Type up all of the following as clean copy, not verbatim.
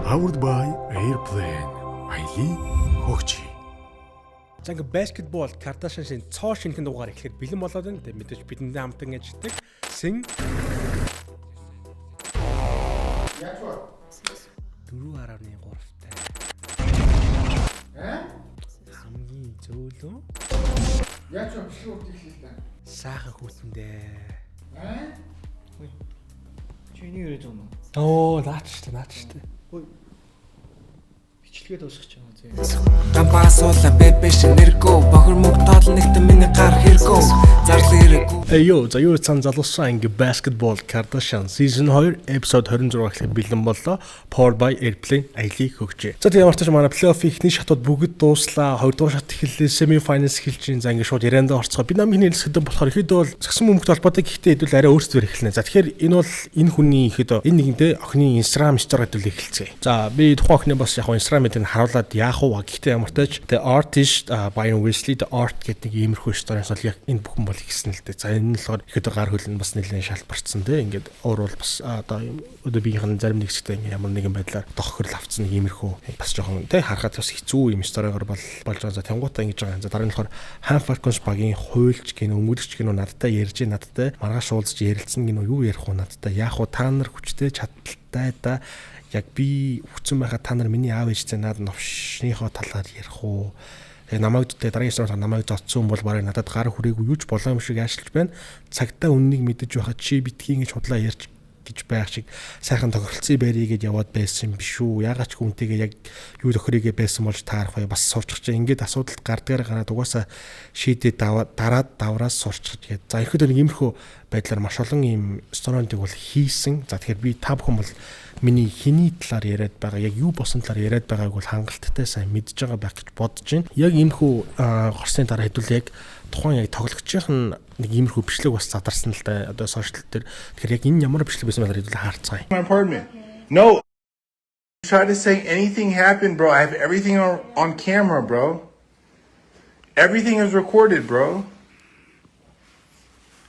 Powered by Airplane. Аяли хөгжи. За ингээ баскетбол Kardashian-ийн цоо шинхэн дугаар ихээр бэлэн болоод байна. Тэгээ мэдээж бидэндээ хамтан ажилладаг Сэн 4.3-тай. Хамгийн зөөлөө. Яаж бичлэг үлдээхлээ. Саахан хүүтэндээ. Чиний өрөөж байгаа юм. Оо, наачтай. Хөөе. Бичлэгээ дуусгах юм зөө. Гампасуула бэбэ шинэргөө бохор мөг тоол нэгтэн миний гар хэрэгөө зарлаг хэрэггүй. Эйё, за юу цан залуусан ингээ баскетбол Kardashian season 2 episode 26 гэхэд бэлэн боллоо. Powered by Airplane аяли хөгжээ. За тэгээ ямар ч манай плей-офф ихний шатууд бүгд дууслаа. 2 дугаар шат эхэллээ. Semi-finals эхэлж байна. За ингээ шууд яриандаа орцгоо. Би намгийн хэлсэхэд болохоор ихэд бол загсан мөнгөтэй холбоотой гэхдээ хэдүүл арай өөрсдөө эхэлнэ. За тэгэхээр энэ бол энэ хүний ихэд энэ нэгэнтэй охины Instagram story гэдэг эхэлцгээе. За би тухайн охины бас яг Instagram гэдэг нь харуулад яах вэ? Гэхдээ ямар ч тач the artist by Wesley the art гэдэг иймэрхүү story-с бол яг энэ бүхэн бол ихсэн л дээ. За энэ нь болохоор ихэд гар хөлн бас нэлээд шалбарцсан те. Ингээд өөр бол бас одоо өдөө биеийн зарим нэг хэсэгтээ ямар нэгэн байдлаар доххорл авцсан иймэрхүү бас жоохон те харахад бас хэцүү юм story-гоор болж байгаа. За тэнгуутаа ингэж байгаа. За дараа нь болохоор Han Falcons багийн хуйлч гинөө өнгөрч гинөө надтай ярьж надтай маргааш уулзж ярилцсан гинөө юу ярих уу надтай яах уу та нар хүчтэй чадaltaй да яг би хүчсэн байхад та нар миний аав ээжтэй наад новшныхоо талаар ярих уу намайг дараагийн сар намайг зодсон бол барыг надад гар хүрээгүй юу ч болоо юм шиг яашлж байна цагтаа үннийг мэдэж байхад чи битгий гэж худлаа ярьж гэж байх шиг сайхан тохиролцсон байрыгээд яваад байсан биш үү? Ягаад ч хүнтэйгээ яг юу тохирыгээ байсан болж таарах вэ? Бас сурчих чинь ингээд асуудалд гардгаар гараад угаасаа шийдээд дараад давраас сурчих гээд. За ихэд нэг иймэрхүү байдлаар маш олон ийм сторонтыг бол хийсэн. За тэгэхээр би та бүхэн бол миний хэний талаар яриад байгаа, яг юу босон талаар яриад байгааг бол хангалттай сайн мэдж байгаа байх гэж бодож байна. Яг иймэрхүү горсны дараа хэдүүл яг тухайн яг тоглогчийн нэг иймэрхүү бичлэг бас задарсан л да одоо сошиал дээр. Тэгэхээр яг энэ ямар бичлэг байсан байгаад хэдүүл хаарцгаая. My apartment. No. Try to say anything happened, bro. I have everything on camera, bro. Everything is recorded, bro.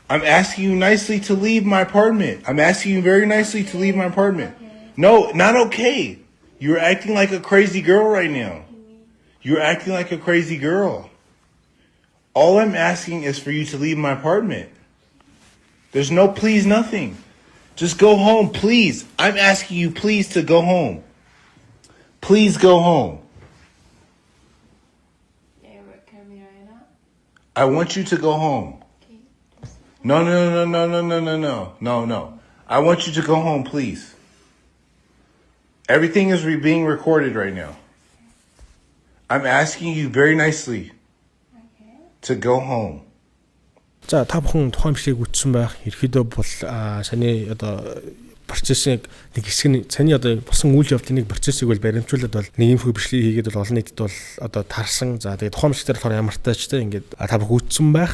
I'm asking you nicely to leave my apartment. I'm asking you very nicely to leave my apartment. No, not okay. You're acting like a crazy girl right now. You're acting like a crazy girl. All I'm asking is for you to leave my apartment. There's no please, nothing. Just go home, please. I'm asking you, please, to go home. Please go home. I want you to go home. No. I want you to go home, please. Everything is being recorded right now. I'm asking you very nicely to go home. За та бүхэн тухайн бичлэгийг үзсэн байх. Ерхийдөө бол саний одоо процессыг нэг хэсэг нь саний одоо босон үйл явдлын нэг процессыг бол баримтжуулаад бол нэг юм хөө бичлэг хийгээд бол олон нийтэд бол одоо тарсан. За тэгээд тухайн бичлэгээр болохоор ямар тач те ингээд та бүхэн үзсэн байх.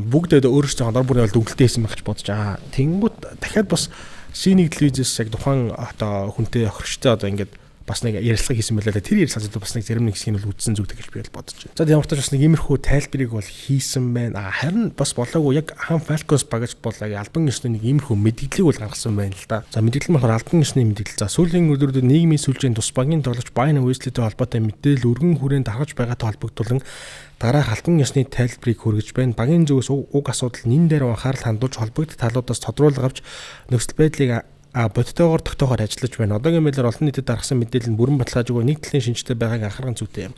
Бүгд өөрөөсөө дор бүрийн бол дүнэлтээ хийсэн байх гэж бодож байгаа. Тэнгүүд дахиад бас C1 телевизээс яг тухайн одоо хүнтэй охирчтой одоо ингээд бас нэг ярилцлага хийсэн байлаа. Тэр ярилцлагад бас нэг зарим нэг хэсгийг бол үдсэн зүгдэг гэж би бол бодож байна. За ямар ч бас нэг иймэрхүү тайлбарыг бол хийсэн байна. Харин бас болоогүй яг Han Falcons багаж болоо албан ёсны нэг иймэрхүү мэдээллийг бол гаргасан байна л да. За мэдээлэл нь болохоор албан ёсны мэдээлэл. За сүүлийн өдрүүдэд нийгмийн сүлжээний тус багийн тоглогч Bayern Wesleyтэй холбоотой мэдээлэл өргөн хүрээнд даргаж байгаатай холбогдуулан дараах албан ёсны тайлбарыг хүргэж байна. Багийн зүгээс уг асуудал нэн дээр анхаарал хандуулж холбогдох талуудаас тодруулга авч нөхцөл байдлыг бодтойгоор тогтоохоор ажиллаж байна. Одоогийн байдлаар олон нийтэд даргасан мэдээлэл нь бүрэн баталгаажгүй нэг талын шинжтэй байгааг анхаарах зүйтэй юм.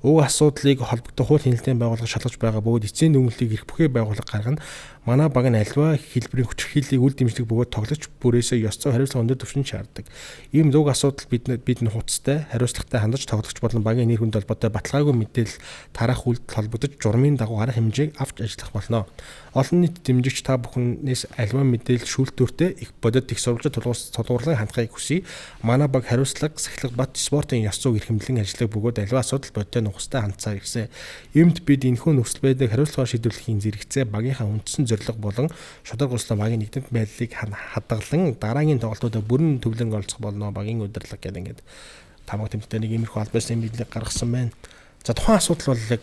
Уг асуудлыг холбогдох хууль хяналтын байгууллага шалгаж байгаа бөгөөд эцсийн дүгнэлтийг ирэх бүхий байгууллага гаргана. Манай баг нь альва хэлбэрийн хүчирхийллийг үл дэмждэг бөгөөд тоглогч бүрээсээ ёс зүйн хариуцлага өндөр түвшинд шаарддаг. Ийм уг асуудал бид нь хуцтай, хариуцлагатай хандаж тоглогч болон багийн нэр хүнд холбоотой баталгаагүй мэдээлэл тарах үйлдэл холбогдож журмын дагуу арга хэмжээг авч ажиллах болно. Олон нийт дэмжигч та бүхнээс альва мэдээлэл шүүлтүүртэй их бодит их сурвалжид тулгуурлан хандхыг хүсье. Манай баг хариуцлага, сахилга бат спортын ёс зүйн эрхэмлэн ажилладаг бөгөөд альва асуудал бодиттой нухастай хандсаар ирсэн. Иймд бид энэхүү нөхцөл байдлыг хариуцлагаар шийдвэрлэхийн зэрэгцээ багийнхаа үндсэн зорилго болон шударга услан багийн нэгдэнт байдлыг хадгалан дараагийн тоглолтуудад бүрэн төвлөн оролцох болно багийн удирдлага гэдэг ингээд тамга тэмдэгтэй нэг иймэрхүү албаас юм мэдлэг гаргасан байна. За тухайн асуудал бол яг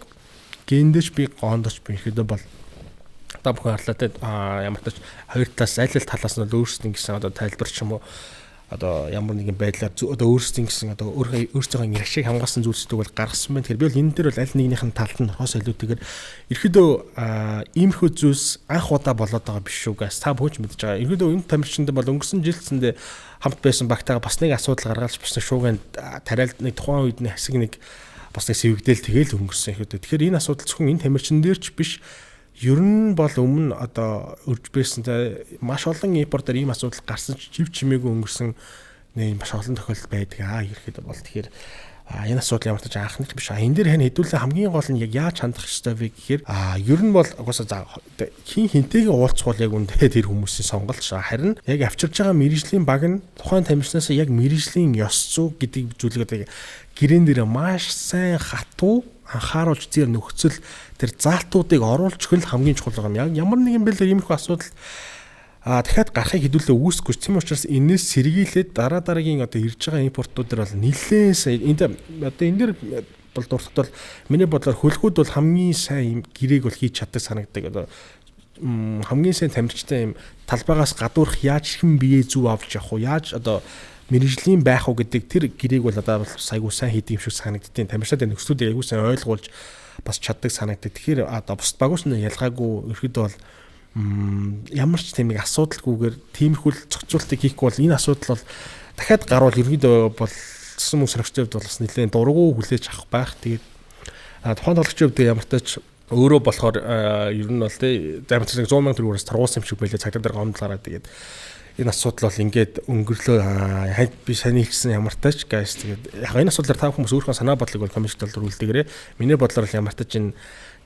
гендэж би гондоч би ихэдэ бол та бүхэн харлаатай ямар ч хоёр талаас аль аль талаас нь өөрсдөө гэсэн одоо тайлбар ч юм уу одоо ямар нэгэн байдлаар одоо өөрсдийн гэсэн одоо өөрсдөө иргэшийг хамгаалсан зүйлсүүдийг бол гаргасан байна. Тэгэхээр би бол энэ дээр бол аль нэгнийх нь талд нь хос илүүтэйгээр ерөөдөө иймэрхүү зүйлс анх удаа болоод байгаа биш шүү гээс та бүхэн мэдж байгаа. Ерөөдөө энэ тамирчинд бол өнгөрсөн жилдсэндээ хамт байсан багтаага бас нэг асуудал гаргаалж бас шууганд тариалд нэг тухайн үед нэг хэсэг нэг бас нэг сэвэгдээл тэгэл өнгөрсөн ерөөдөө. Тэгэхээр энэ асуудал зөвхөн энэ тамирчин дээр ч биш ер нь бол өмнө одоо өрж байсантай маш олон импортоор ийм асуудал гарсан ч жив чимээгүй өнгөрсөн нэг маш олон тохиолдол байдаг ерхэд бол тэгэхээр энэ асуудал ямар ч анхны биш. Энэ дээр хань хэдүүлээ хамгийн гол нь яг яаж хандах ёстой вэ гэхээр ер нь бол угаасаа хин хинтэйгээ уулзвал яг үндэ тэр хүмүүсийн сонголт харин яг авчирж байгаа мэргэжлийн баг нь тухайн тамирчнаас яг мэргэжлийн ёс зүй гэдэг зүйлийг гэрэн дээр маш сайн хатуу анхааруулж тэр нөхцөл тэр заалтуудыг оруулж хөл хамгийн чухал байгаа юм. Яг ямар нэгэн бэлэр иймэрхүү асуудал дахиад гарахыг хэдүүлээ үүсэхгүй. Тийм учраас энэс сэргийлээд дараагийн одоо ирж байгаа импортууд дээр бол нэлээд энд одоо энэ дэр бол дуртад бол миний бодлоор хөлгүүд бол хамгийн сайн гэрээг бол хийж чаддаг санагддаг. Одоо хамгийн сайн тамирчтай юм талбайгаас гадуурх яаж хэн бие зүв авч явах уу? Яаж одоо мэргэжлийн байх уу гэдэг тэр гэрээг бол одоо айгуу сайн хийдэг юм шиг санагдтiin. Тамирчтай нөхцөлүүдийг айгуу сайн ойлгуулж бас чаддаг санагддаг. Тэгэхээр одоо бус багуус нь ялгаагүй ерөөдөө бол ямар ч тийм нэг асуудалгүйгээр тиймэрхүүл зохицуултыг хийхгүй бол энэ асуудал бол дахиад гарвал ерөөдөө бол цэсэн мөн сөрөгчдөд бол бас нэлээд дургу хүлээж авах байх. Тэгээд тухайн тоглогчийн хувьд ямар ч тач өөрөө болохоор ер нь бол тий зарим ч 100 сая төгрөгөөс таргуулсан юм шиг байлээ цагдаа дээр гомдлаараа тэгээд энэ асуудал бол ингээд өнгөрлөө хад би сайн хэлсэн ямар тач гайс тэгээд яг энэ асуудлаар та хүмүүс өөрийнхөө санаа бодлыг бол коммент дээр үлдээгээрэй. Миний бодлоор ямар тач энэ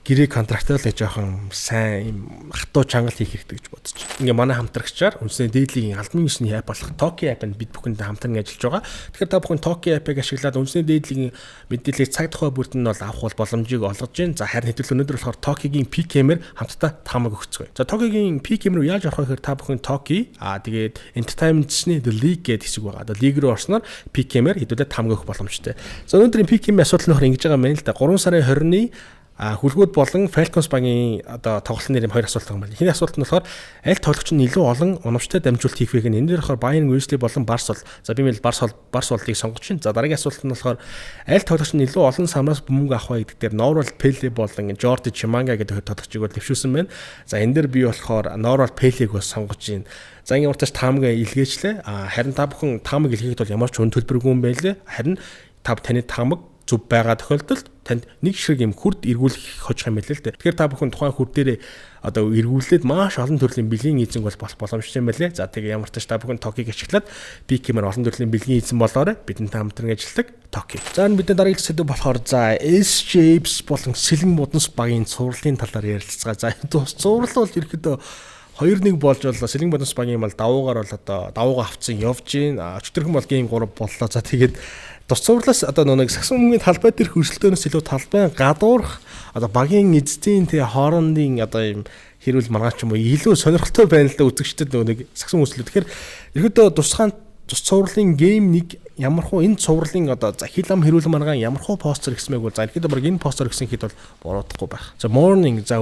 гэрээ контрактаар л жоохон сайн юм хатуу чангал хийх хэрэгтэй гэж бодож байна. Ингээ манай хамтрагчаар үндсэний дээдлийн албан ёсны апп болох Toki app-ыг бид бүхэнд хамтран ажиллаж байгаа. Тэгэхээр та бүхэн Toki app-ыг ашиглаад үндсэний дээдлийн мэдээллийг цаг тухай бүрд нь бол авах боломжийг олгож байна. За харин хэдүүлээ өнөөдөр болохоор Toki-гийн P-camera хамтдаа таамаг өгцгөө. За Toki-гийн P-camera яаж авах вэ гэхээр та бүхэн Toki тэгээд Entertainment-ны The League гэдэг хэсэг байгаа. The League руу орсноор P-camera хэдүүлээ таамаг өгөх боломжтой. За өнөөдөр P-camera асуудал нөхөр ингэж байгаа юм л да. 3 сарын 20-ны хүлгүүд болон Falcons багийн одоо тоглолтын нэр юм хоёр асуулт байгаа юм байна. Эхний асуулт нь болохоор аль тоглогч нь илүү олон унамжтай дамжуулалт хийх вэ гэх нь энэ дээр болохоор Bayern Wesley болон Barca. За би мэл Barca болтыг сонгож байна. За дараагийн асуулт нь болохоор аль тоглогч нь илүү олон самраас мөнгө авах вэ гэдэг дээр Norwell Pele болон Jordi Chimanga гэдэг тоглогчийг бол төвшүүлсэн байна. За энэ дээр би болохоор Norwell Pele-г бас сонгож байна. За ингэ уртаж таамаг илгээчлээ. Харин та бүхэн таамаг илгээхэд бол ямар ч үн төлбөргүй юм байлээ. Харин таны таамаг зүв байгаа тохиолдолд танд нэг шиг юм хурд эргүүлэх хожих юм байл л дээ. Тэгэхээр та бүхэн тухайн хурд дээрээ одоо эргүүлээд маш олон төрлийн бэлгийн эзэн болох боломжтой юм байлээ. За тэгээ ямар ч тач та бүхэн Toki-г ашиглаад P-camera олон төрлийн бэлгийн эзэн болоорой. Бидний хамтран ажилладаг Toki. За энэ бидний дараагийн сэдв болохоор за SJs болон Сэлэн Муданс багийн цувралын талаар ярилцгаа. За цуврал бол ерөөдөө 2-1 болж бол Сэлэн Муданс багийн бол давуугаар бол одоо давууга авцсан явж гин. Өчтөрхөн бол гейм 3 боллоо. За тэгээд тус цувралаас одоо нэг сагсан мөнгөний талбай дээр хөрсөлтөөнөөс илүү талбай гадуурх одоо багийн эзэдийн тэгээ хоорондын одоо юм хэрүүл маргааш юм уу илүү сонирхолтой байна л да үзэгчдэд нэг сагсан үүслээ. Тэгэхээр ерөөдөө тус цувралын гейм нэг ямархуу энэ цувралын одоо за хил ам хэрүүл маргаан ямархуу постэр гисмээг бол за ихэд баг энэ постэр гисэн хэд бол буруудахгүй байх. За morning за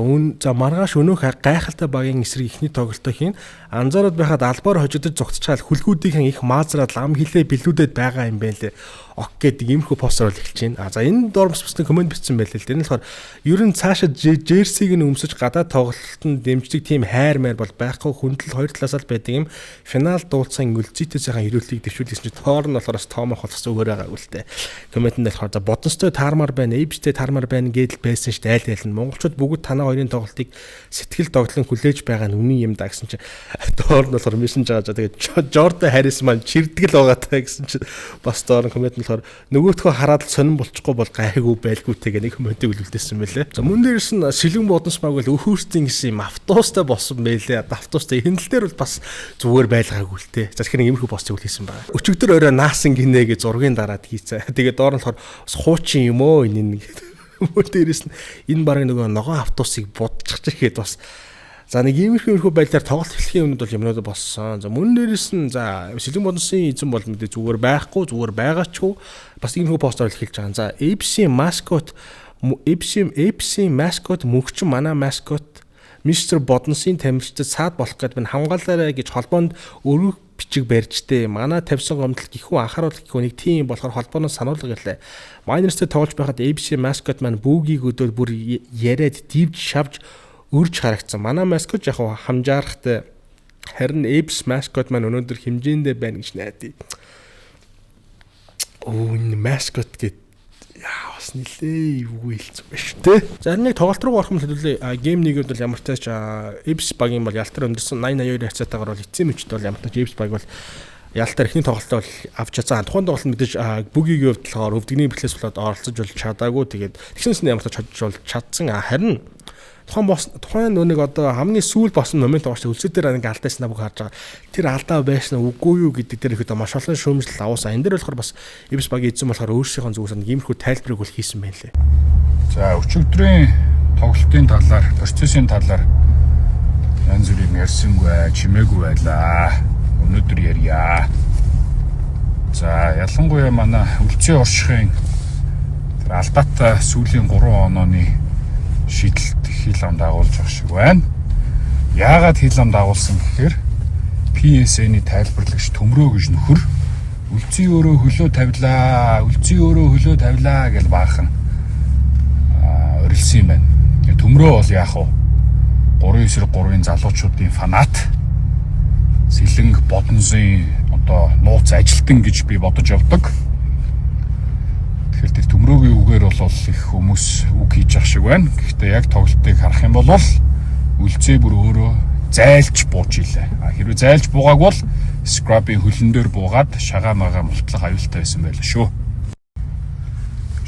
маргааш өнөөх гайхалтай багийн эсрэг ихний тоглолтоо хийн анзаараад байхад албаар хожигдож зогтчихаал хүлгүүдийн их маазраад лам хилээ билүүдэд байгаа юм байна лээ. Ок гэдэг иймэрхүү постэр бол эхэлж байна. За энэ дормс бусны комент бичсэн байлээ л дээ. Энэ болохоор ер нь цаашаа жерсиг нь өмсөж гадаад тоглолтод дэмждэг тийм хайр маяр бол байхгүй хүндэл хоёр талаас л байдаг юм. Финал дуулсан үлзийтэй сайхан ирүүлэлтийг дэвшүүлсэн чинь тоор нь болохоор тоомох болох зүгээр байгаа үлдээ. Комментэнд болохоор за бодонстой таармаар байна, эйбстэй таармаар байна гэдэл байсан шүү дээ. Айл нь монголчууд бүгд танаа хоёрын тоглолтыг сэтгэл догтлон хүлээж байгаа нь үнэн юм да гэсэн чинь доор нь болохоор мессенж байгаа. Тэгээд Jordan Harris маань чирдгэл байгаа таа гэсэн чинь бас доор нь коммент болохоор нөгөөдхөө хараад сонирн болчихгүй бол гайгүй байлгүйтэй гэх нэг комментиг үлдээсэн байлээ. За мөн дээрс нь Сэлэн Муданс баг бол өхөөсцэн гэсэн юм автобустай болсон байлээ. Автобустай хэнэл дээр бол бас зүгээр байлгаагүй л те. За тэгэхээр иймэрхүү постыг үлдээсэн байгаа. Өчигдөр орой наасан гинэ гэж зургийн дараад хийцээ. Тэгээд доор нь болохоор хуучин юм оо энэ мөн дээрс нь энэ баг нөгөө ногоон автобусыг будчих чихэд бас за нэг иймэрхүү байдлаар тоглолт эхлэхийн өмнөд бол юмнууд болсон. За мөн дээрээс нь за Сэлэн Мудансын эзэн бол мэдээ зүгээр байхгүй, зүгээр байгаачгүй бас иймэрхүү постор хэлж байгаа. За FC mascot мөнхчин манай mascot Мистер Бодонсын тамирчид саад болох гээд байна. Хамгаалаарай гэж холбоонд өргөх бичиг барьжтэй. Манай тавьсан гомдол гэхүү анхааруулах гэхүү нэг тийм болохоор холбооноос сануулга ирлээ. Майнерстэй тоглож байхад ABC маскот маань бүүгийг өдөөд бүр яриад дивж шавж өрж харагдсан. Манай маскот яг хамжаарахтай. Харин ABC маскот маань өнөөдөр хэмжээндээ байна гэж найдаа. Энэ маскот гэдэг бас нилээ юу хэлсэн бэ шүү дээ. За нэг тоглолт руу орох юм хэлүүлээ. Гейм 1-д бол ямар ч тач Эвс багийн бол ялтар өндөрсөн 80-82 хацаатаагаар бол эцсийн мөчд бол ямар ч тач Эвс баг бол ялтар эхний тоглолтоо бол авч чадсан. Тухайн тоглолт мэдээж бүгийн хувьдлахаар өвдөгний бэлээс болоод оролцож бол чадаагүй. Тэгээд тэгсэнс ямар ч тач хожиж бол чадсан. Харин тухайн нэг одоо хамгийн сүүл босон момент байгаа шүү. Үлсээ дээр ингээ алдааснаа бүх харж байгаа. Тэр алдаа байсан үгүй юу гэдэг дээр ихэд маш олон шүүмжлэл авсан. Энэ дээр болохоор бас Эвс багийн эзэн болохоор өөрсдийнхөө зүгээс нэг иймэрхүү тайлбарыг бол хийсэн байна лээ. За өчигдрийн тоглолтын талаар, процессын талаар янз бүрийн ярьсангүй, чимээгүй байлаа. Өнөөдөр ярья. За ялангуяа манай үлцээ оршихын тэр алдаатай сүүлийн 3 онооны шийдэлт хил ам дагуулж байгаа шиг байна. Яагаад хил ам дагуулсан гэхээр PSN-ийн тайлбарлагч төмрөө гэж нөхөр үлцийн өөрөө хөлөө тавилаа гэж баахан орилсон юм байна. Төмрөө бол яах вэ? 393-ын залуучуудын фанат Сэлэнг Бодонсын одоо нууц ажилтан гэж би бодож явдаг. Тэгэхээр тэр төмрөөгийн үгээр бол их хүмүүс үг хийж ах шиг байна. Гэхдээ яг тоглолтыг харах юм бол үлцээ бүр өөрөө зайлж бууж илээ. Хэрвээ зайлж буугааг бол Scrub-ийн хөлн дээр буугаад шагаа магаа мултлах аюултай байсан байлаа шүү.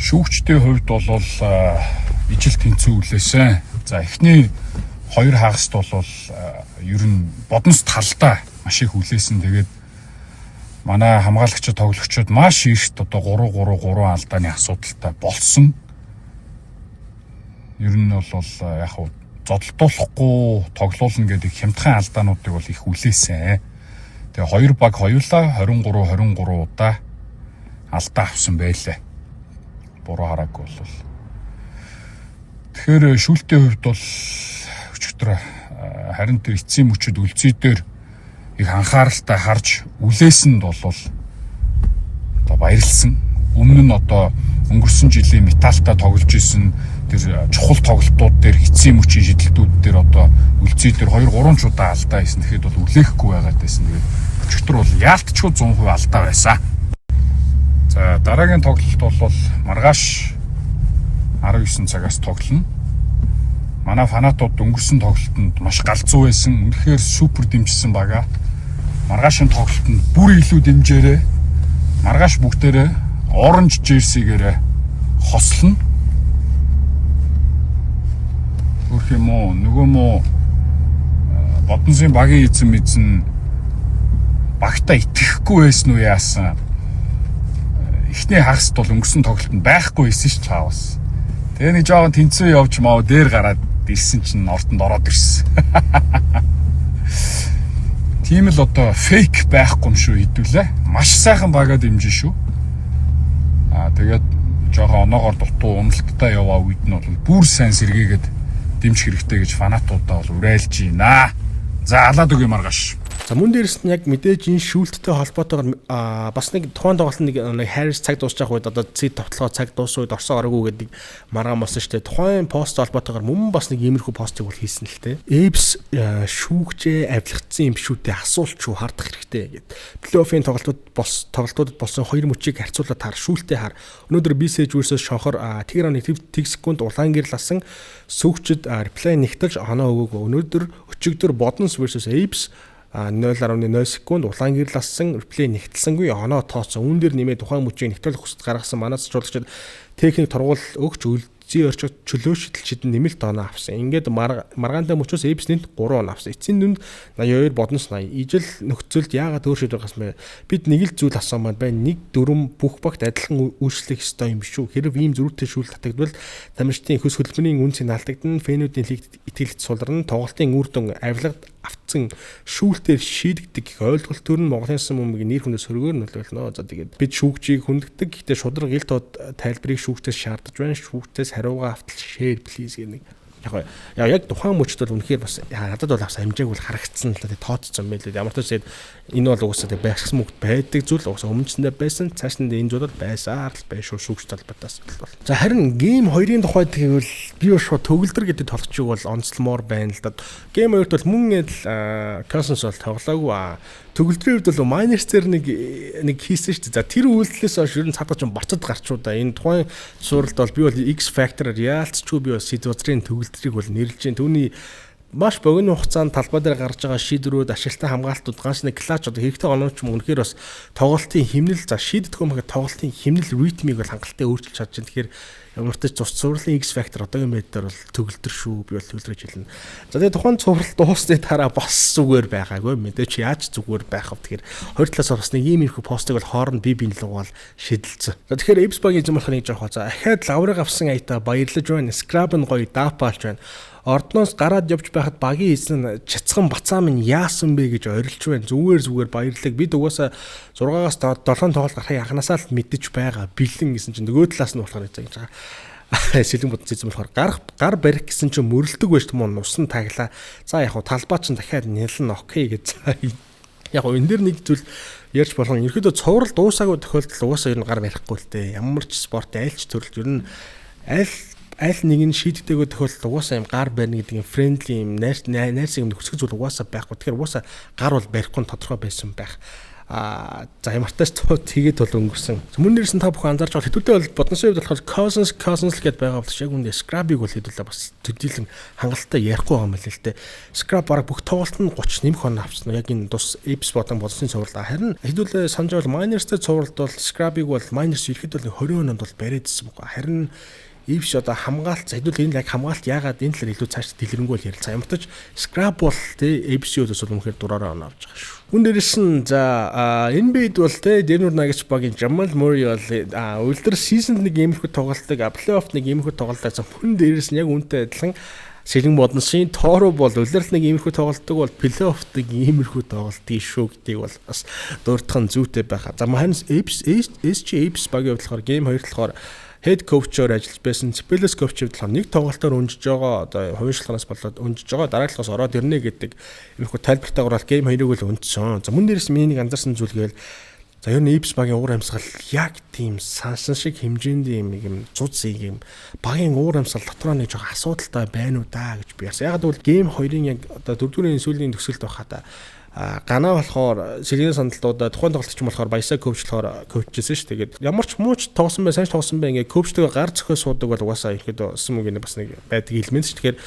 Шүүгчдийн хувьд бол ижил тэнцүү үлээсэн. За эхний 2 хагаст бол ер нь Бодонс талдаа маш их үлээсэн. Тэгээд манай хамгаалагчид тоглогчид маш ихт одоо 3-3 алдааны асуудалтай болсон. Ер нь бол яг хав зодтолдуулахгүй тоглоулна гэдэг хямдхан алдаануудыг бол их үлээсэн. Тэгээ 2 баг хоёулаа 23 удаа алдаа авсан байлаа. Буруу хараагүй бол. Тэгэхээр шүүлтийн хувьд бол өчигдөр харин тэр эцсийн мөчөд үлций дээр их анхааралтай харж үлээсэнд бол одоо баярлсан. Өмнө нь одоо өнгөрсөн жилийн металтай тоглож исэн тэр чухал тоглолтууд дээр эцсийн мөчийн шидэлтүүд дээр одоо үлций дээр 2-3 ч удаа алдаа хийсэн. Тэгэхэд бол үлээхгүй байгаад байсан. Тэгээд өчигдөр бол яалтчгүй 100% алдаа байсан. За дараагийн тоглолт бол маргааш 19 цагаас тоглоно. Манай фанатууд өнгөрсөн тоглолтод маш галзуу байсан. Үнэхээр супер дэмжсэн байгаа. Маргаашийн тоглолтод бүр илүү дэмжээрэй. Маргааш бүгдээрээ оранж жерсигээрээ хослоно. Өөрх юм уу нөгөө мó Бодонсын багийн эзэн багтаа итгэхгүй байсан уу яасан. Эхний хагаст бол өнгөрсөн тоглолтод байхгүй байсан ш чаавс. Тэгээ нэг жоохон тэнцүү явж маа дээр гараад ирсэн чинь ортонд ороод ирсэн. Тийм л одоо фейк байхгүй юм шүү хэдүүлээ. Маш сайхан багаа дэмжин шүү. Тэгээд жоохон оноогоор дутуу уналттай яваа үед нь бол бүр сайн сэргээгээд дэмжих хэрэгтэй гэж фанатуудаа бол уриалж байна. За алаад өгье маргааш. За мөн дээрс нь яг мэдээж энэ шүүлттэй холбоотойгоор бас нэг тухайн тоглолт нэг Harris цаг дуусчих үед одоо цэд тоглоо цаг дууссан үед орсон гараагүй гэдэг маргаан болсон шүү дээ. Тухайн пост холбоотойгоор мөн бас нэг иймэрхүү постыг бол хийсэн л дээ. Эвс шүүгчээ авилгацсан юм шүү дээ. Асуулт шүү хардах хэрэгтэй гэдэг. Плей-оффын тоглолтуудад болсон 2 мөчийг харьцуулаад хар шүүлтээ хар. Өнөөдөр BCG versus Шонхор Тигран нэг секунд улаан гэрэл асан сүүгчд реплей нэгтэлж оноо өгөөг. Өнөөдөр өчигдөр Бодонс versus Эвс 0.0 секунд улаан гэрэл ассан реплей нэгтэлсэнгүй оноо тооцсон. Үүн дээр нэмээд тухайн мөчийг нэгтгэх хүсэлт гаргасан манай цочролчид техник тургуул өгч үлзий орчигд чөлөө шидэлчид нэмэлт оноо авсан. Ингээд маргаантай мөчөөс Эбснэнд 3 оноо авсан. Эцсийн дүнд 82 Бодонс 80. Ижил нөхцөлд яагаад өөр шийдвэр гаргасан бэ? Бид нэг л зүйл асуусан байна. Нэг дүрм бүх багт адилхан үйлчлэх ёстой юм шүү. Хэрэг ийм зөрүүтэй шүүл татагдвал тамирчдын их хөдөлмөрийн үнцийг алдагдана, фэнүүдийн лигт итгэлт сулрна, тоглолтын үр дүн авилгад автсан шүүлтээр шийдэгдэг ойлголт төр нь Монголын сүмийн нэр хүнээс сөргөөр нөлөөлнө. За тэгээд бид шүүгчийг хүндэгдэг. Гэхдээ шудраг ил тод тайлбарыг шүүгчээс шаардаж байна. Шүүгчээс хариугаа автал share please гэх нэг Яг тухайн мөчд бол үнэхээр бас надад бол бас амжааг бол харагдсан л да тооцсон байлээ. Ямар ч зүйл энэ бол угаасаа байхсан мөгт байдаг зүйл угаасаа өмнөсөндөө байсан цаашдаа энэ зүйл бол байсаар л байшгүй шүүгч талбартаас бол. За харин гейм 2-ын тухайд гэвэл би шууд төгөлдөр гэдэг толгочиг бол онцлмоор байна л да. Гейм 2-т бол мөн л Cousins бол тоглоогүй. Төгөлдрийн үед бол Miners дээр нэг хийсэн шүү дээ. За тэр үйлдэлээс хойш ер нь цаадаа ч боцод гарчуу да. Энэ тухайн суралт бол би бол X Factor-аар яалтчгүй би бас шийдвэрийн төгөлдрийг бол нэрлэж байна. Түүний маш богино хугацаанд талбай дээр гарч байгаа шийдвэрүүд, ашигтай хамгаалтууд, ганц нэг клатч одоо хэрэгтэй онооч юм үнэхээр бас тоглолтын хэмнэл за шийдэх юм хэрэг тоглолтын хэмнэл ритмийг бол хангалттай өөрчилж чадж байна. Тэгэхээр ямар ч цус цувралын X Factor одоогийн байдлаар бол төгөлдөр шүү. Би бол төгөлдөр гэж хэлнэ. За тэгээ тухайн цувралт дуусны дараа бос зүгээр байгаагүй. Мэдээч яаж зүгээр байх вэ? Тэгэхээр хоёр талаас бас нэг ийм ирэх постыг бол хооронд бие биенлэг бол шидэлцэн. За тэгэхээр Эбсбагийн эзэм болох нэг жоох. За ахаад лаврыг авсан аятаа баярлаж байна. Scrab нь гоё даапаалж байна. Ордноос гараад явж байхад багийн эзэн чацхан бацаа минь яасан бэ гэж орилж байна. Зүгээр баярлаг. Бид угаасаа 6-аас 7 тоглолт гарахыг анханасаа л мэдэж байгаа. Бэлэн гэсэн чинь нөгөө талаас нь болохоор гэж байгаа. Сэлэн бодсон эзэм болохоор гар барих гэсэн чинь мөрлөдөг байж юм уу? Нусан таглаа. За яг хуу талбай чинь дахиад нэлэн окей гэж. Яг хуу энэ дэр нэг зүйл ярьж болгон. Ерөөдөө цуврал дуусаагүй тохиолдол угаасаа ер нь гар барихгүй л дээ. Ямар ч спорт айлч төрөлд ер нь аль нэг нь шийдэгдээгөө тохиолдол угаасаа юм гар барьна гэдэг юм фрэндли юм найрсаг юм нөхцөл зүйл угаасаа байхгүй. Тэгэхээр угаасаа гар бол барихгүй тодорхой байсан байх. За ямартаас тэгээд бол өнгөрсөн. Мөн дээрсэн та бүхэн анзаарч байгаа хэдүүлээ бол бодносын хувьд болохоор Cousins гэдээ байгаа бол яг үндэ Scrab-ыг бол хэдүүлээ бас төдийлөн хангалттай ярихгүй байгаа юм л л дээ. Scrab бараг бүх тоглолт нь 30 нэмэх он авсан. Яг энэ тус Eps бодон бодносын цуврал. Харин хэдүүлээ санаж бол Miners-тэй цувралд бол Scrab-ыг бол Miners ирэхэд бол 20 онд бол бариадсан байгаа. Харин Эвш одоо хамгаалт хэдүүл энэ яг хамгаалт яагаад энэ талаар илүү цааш дэлгэрэнгүй бол ярилцаа. Ямтаж Scrab бол те ABC-өөс бол үнэхээр дураараа оноо авч байгаа шүү. Хүн дээрээс нь за NBA-д бол те Denver Nuggets багийн Jamal Murray бол үлдэр season-д нэг иймэрхүү тоглолтыг плей-офф нэг иймэрхүү тоглолт байсан. Хүн дээрээс нь яг үнтэй адилхан Сэлэн бодносын Торо бол үлдэрл нэг иймэрхүү тоглолтог бол плей-офф нэг иймэрхүү тоглолтын шүү гэдгийг бол бас дурдах нь зүйтэй байхаа. За Minus SG Apes багийн хувьд болохоор game 2 болохоор head coach-оор ажиллаж байсан. Spells coach-д болохоор нэг тоглолтоор унжиж байгаа. Одоо хувьшлагаас болоод унжиж байгаа. Дараагийн талаас ороод ирнэ гэдэг иймэрхүү тайлбартаагаар бол game 2-ыг л унтсан. За мөн дээрээс миний нэг анзаарсан зүйл гээл за ер нь Eps багийн уур амьсгал яг тийм сансан шиг хэмжээнд юм зуц юм багийн уур амьсгал дотроо нэг жоохон асуудалтай байна уу да гэж би ярьсан. Яг гэвэл game 2-ын яг одоо 4-р сүүлийн төгсгөлд байхаа ганаа болохоор сэлгийн сандалтуудаа тухайн тоглолтч юм болохоор баясаа коучлохоор коучжсэн шүү. Тэгээд ямар ч мууч тоглосон бай, сайн тоглосон бай ингээ коучтэйгээ гар зөхөө суудаг бол угаасаа ихэд сүмүг бас нэг байдаг элемент шүү. Тэгэхээр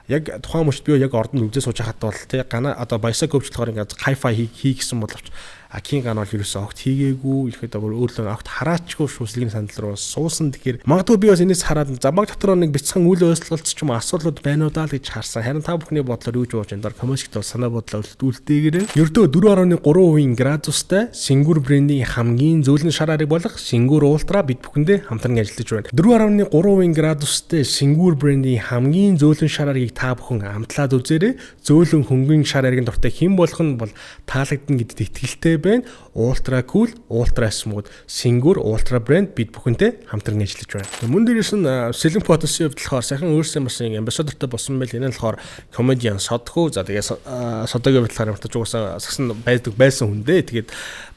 яг тухайн мөчд би яг ордонд үзээ сууж хахад бол тий ганаа одоо баясаа коучлохоор ингээ хайфай хий гэсэн боловч Акийн ган бол ерөөсөө огт хийгээгүй ихэд өөрөө огт хараачгүй шүүслийн сандал руу суусан. Тэгэхээр магадгүй би бас энэс хараад замаг дотор нэг бяцхан үйл ойлголт ч юм асуудлууд байна уу даа л гэж харсан. Харин та бүхний бодлоор юу жууж энэ дор комментт бол санаа бодлоо үлдээгээрэй. Ердөө 4.3% градустай Сингур брендийн хамгийн зөөлөн шар арыг болох Сингур Ультра бид бүхэндээ хамтран ажиллаж байна. 4.3% градустай Сингур брендийн хамгийн зөөлөн шар арыг та бүхэн амтлаад үзээрэй. Зөөлөн хөнгөн шар аргийн дуртай хэн болох нь бол таалагдана гэдэгт итгэлтэй байна. Ultra Cool, Ultra Smooth, Singur, Ultra Brand бид бүхэнтэй хамтран ажиллаж байна. Мөн дээрээс нь Selling Potency-ийн хувьд болохоор сайхан өөрсдөө бас амбассадортай болсон байл энэ нь болохоор comedian Содхоо. За тэгээ Содогийн хувьд болохоор ямарч угаасаа сагсан байсан хүн дээ. Тэгээд